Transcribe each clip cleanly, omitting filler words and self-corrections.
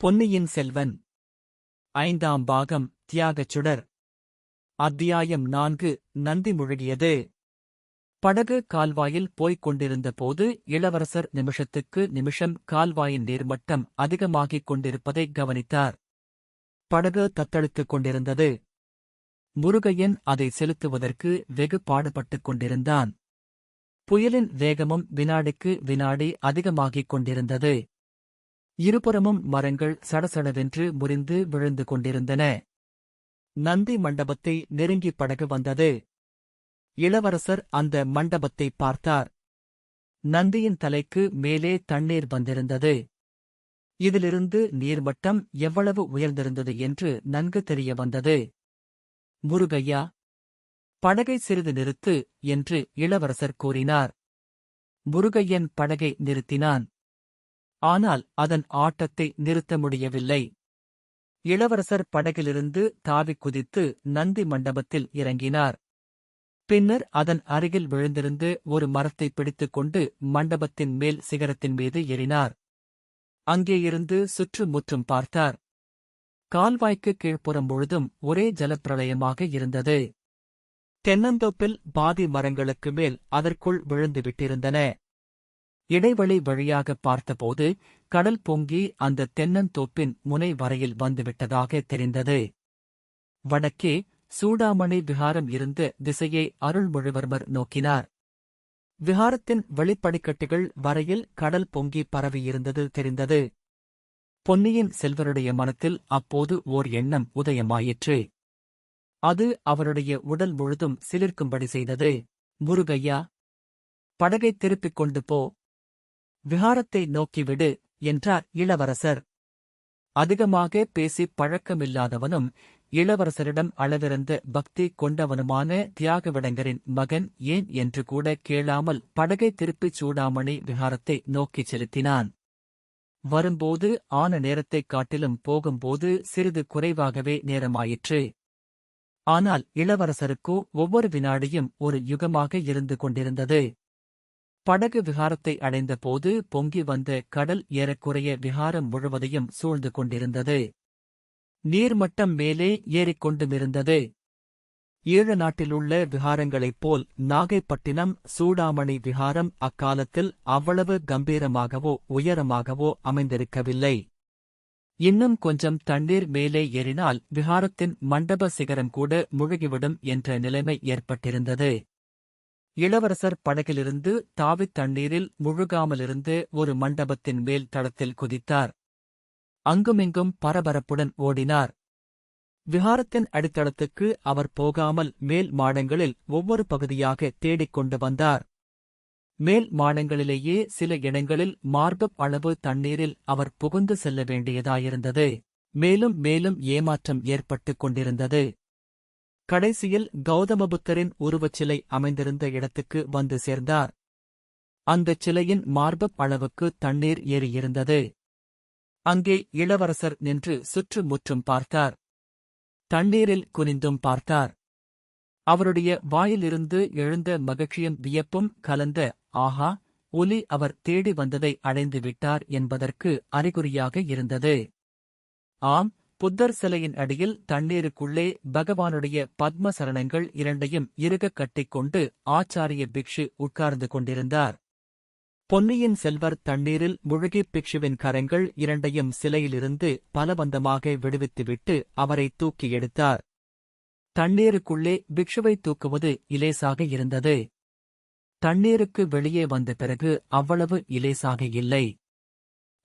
பொன்னியின் செல்வன் ஐந்தாம் பாகம் தியாகச் சுடர். அத்தியாயம் 4. நந்தி முழுகியது. படகு கால்வாயில் போய்க் கொண்டிருந்த போது இளவரசர் நிமிஷத்துக்கு நிமிஷம் கால்வாயின் நீர்மட்டம் அதிகமாகிக் கொண்டிருப்பதை கவனித்தார். படகு தத்தளித்துக் கொண்டிருந்தது. முருகையன் அதை செலுத்துவதற்கு வெகு பாடுபட்டுக் கொண்டிருந்தான். புயலின் வேகமும் வினாடிக்கு வினாடி அதிகமாகிக் கொண்டிருந்தது. இருபுறமும் மரங்கள் சடசடவென்று முறிந்து விழுந்து கொண்டிருந்தன. நந்தி மண்டபத்தை நெருங்கி படகு வந்தது. இளவரசர் அந்த மண்டபத்தை பார்த்தார். நந்தியின் தலைக்கு மேலே தண்ணீர் வந்திருந்தது. இதிலிருந்து நீர்மட்டம் எவ்வளவு உயர்ந்திருந்தது என்று நன்கு தெரிய வந்தது. முருகையா, படகை சிறிது நிறுத்து என்று இளவரசர் கூறினார். முருகையன் படகை நிறுத்தினான். ஆனால் அதன் ஆட்டத்தை நிறுத்த முடியவில்லை. இளவரசர் படகிலிருந்து தாவிக் குதித்து நந்தி மண்டபத்தில் இறங்கினார். பின்னர் அதன் அருகில் விழுந்திருந்து ஒரு மரத்தை பிடித்துக் கொண்டு மண்டபத்தின் மேல் சிகரத்தின் மீது ஏறினார். அங்கேயிருந்து சுற்றுமுற்றும் பார்த்தார். கால்வாய்க்கு கீழ்ப்புறம் முழுதும் ஒரே ஜலப்பிரளயமாக இருந்தது. தென்னந்தோப்பில் பாதி மரங்களுக்கு மேல் அதற்குள் விழுந்து விட்டிருந்தன. இடைவெளி வழியாக பார்த்தபோது கடல் பொங்கி அந்த தென்னந்தோப்பின் முனை வரையில் வந்துவிட்டதாக தெரிந்தது. வடக்கே சூடாமணி விஹாரம் இருந்த திசையை அருள்மொழிவர்மர் நோக்கினார். விஹாரத்தின் வெளிப்படிக்கட்டுகள் வரையில் கடல் பொங்கி பரவியிருந்தது தெரிந்தது. பொன்னியின் செல்வருடைய மனத்தில் அப்போது ஓர் எண்ணம் உதயமாயிற்று. அது அவருடைய உடல் முழுதும் சிலிர்க்கும்படி செய்தது. முருகையா, படகைத் திருப்பிக் கொண்டு போ, விஹாரத்தை நோக்கிவிடு என்றார் இளவரசர். அதிகமாக பேசிப் பழக்கமில்லாதவனும் இளவரசரிடம் அளவிறந்த பக்தி கொண்டவனுமான தியாகவிடங்கரின் மகன் ஏன் என்று கூட கேளாமல் படகை திருப்பிச் சூடாமணி விஹாரத்தை நோக்கிச் செலுத்தினான். வரும்போது ஆன நேரத்தைக் காட்டிலும் போகும்போது சிறிது குறைவாகவே நேரமாயிற்று. ஆனால் இளவரசருக்கோ ஒவ்வொரு வினாடியும் ஒரு யுகமாக இருந்து கொண்டிருந்தது. படகு விஹாரத்தை அடைந்தபோது பொங்கி வந்த கடல் ஏறக்குறைய விஹாரம் முழுவதையும் சூழ்ந்து கொண்டிருந்தது. நீர்மட்டம் மேலே ஏறிக்கொண்டுமிருந்தது. ஈழ நாட்டிலுள்ள விஹாரங்களைப் போல் நாகைப்பட்டினம் சூடாமணி விஹாரம் அக்காலத்தில் அவ்வளவு கம்பீரமாகவோ உயரமாகவோ அமைந்திருக்கவில்லை. இன்னும் கொஞ்சம் தண்ணீர் மேலே ஏறினால் விஹாரத்தின் மண்டப சிகரம் கூட முழுகிவிடும் என்ற நிலைமை ஏற்பட்டிருந்தது. இளவரசர் படகிலிருந்து தாவித் தண்ணீரில் முழுகாமலிருந்து ஒரு மண்டபத்தின் மேல் தளத்தில் குதித்தார். அங்குமிங்கும் பரபரப்புடன் ஓடினார். விஹாரத்தின் அடித்தளத்துக்கு அவர் போகாமல் மேல் மாடங்களில் ஒவ்வொரு பகுதியாக தேடிக் கொண்டு வந்தார். மேல் மாடங்களிலேயே சில இடங்களில் மார்பப் அளவு தண்ணீரில் அவர் புகுந்து செல்ல வேண்டியதாயிருந்தது. மேலும் மேலும் ஏமாற்றம் ஏற்பட்டுக் கொண்டிருந்தது. கடைசியில் கௌதம புத்தரின் உருவச்சிலை அமைந்திருந்த இடத்துக்கு வந்து சேர்ந்தார். அந்தச் சிலையின் மார்பப் அளவுக்கு தண்ணீர் ஏறியிருந்தது. அங்கே இளவரசர் நின்று சுற்றுமுற்றும் பார்த்தார். தண்ணீரில் குனிந்தும் பார்த்தார். அவருடைய வாயிலிருந்து எழுந்த மகிழ்ச்சியும் வியப்பும் கலந்த ஆஹா ஒலி அவர் தேடி வந்ததை அடைந்து விட்டார் என்பதற்கு அறிகுறியாக இருந்தது. ஆம், புத்தர் சிலையின் அடியில் தண்ணீருக்குள்ளே பகவானுடைய பத்ம சரணங்கள் இரண்டையும் இறுகக் கட்டிக்கொண்டு ஆச்சாரிய பிக்ஷு உட்கார்ந்து கொண்டிருந்தார். பொன்னியின் செல்வர் தண்ணீரில் முழுகிப் பிக்ஷுவின் கரங்கள் இரண்டையும் சிலையிலிருந்து பலவந்தமாக விடுவித்துவிட்டு அவரை தூக்கி எடுத்தார். தண்ணீருக்குள்ளே பிக்ஷுவை தூக்குவது இலேசாக இருந்தது. தண்ணீருக்கு வெளியே வந்த பிறகு அவ்வளவு இலேசாக இல்லை.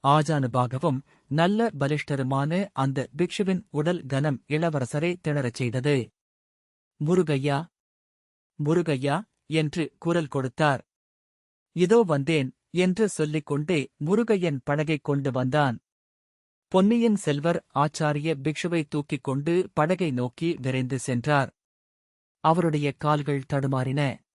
ஆஜானுபாகவும் நல்ல பலிஷ்டருமான அந்த பிக்ஷுவின் உடல் கனம் இளவரசரை திணறச் செய்தது. முருகையா, முருகையா என்று குரல் கொடுத்தார். இதோ வந்தேன் என்று சொல்லிக் கொண்டே முருகையன் படகைக் கொண்டு வந்தான். பொன்னியின் செல்வர் ஆச்சாரிய பிக்ஷுவை தூக்கிக் கொண்டு படகை நோக்கி விரைந்து சென்றார். அவருடைய கால்கள் தடுமாறின.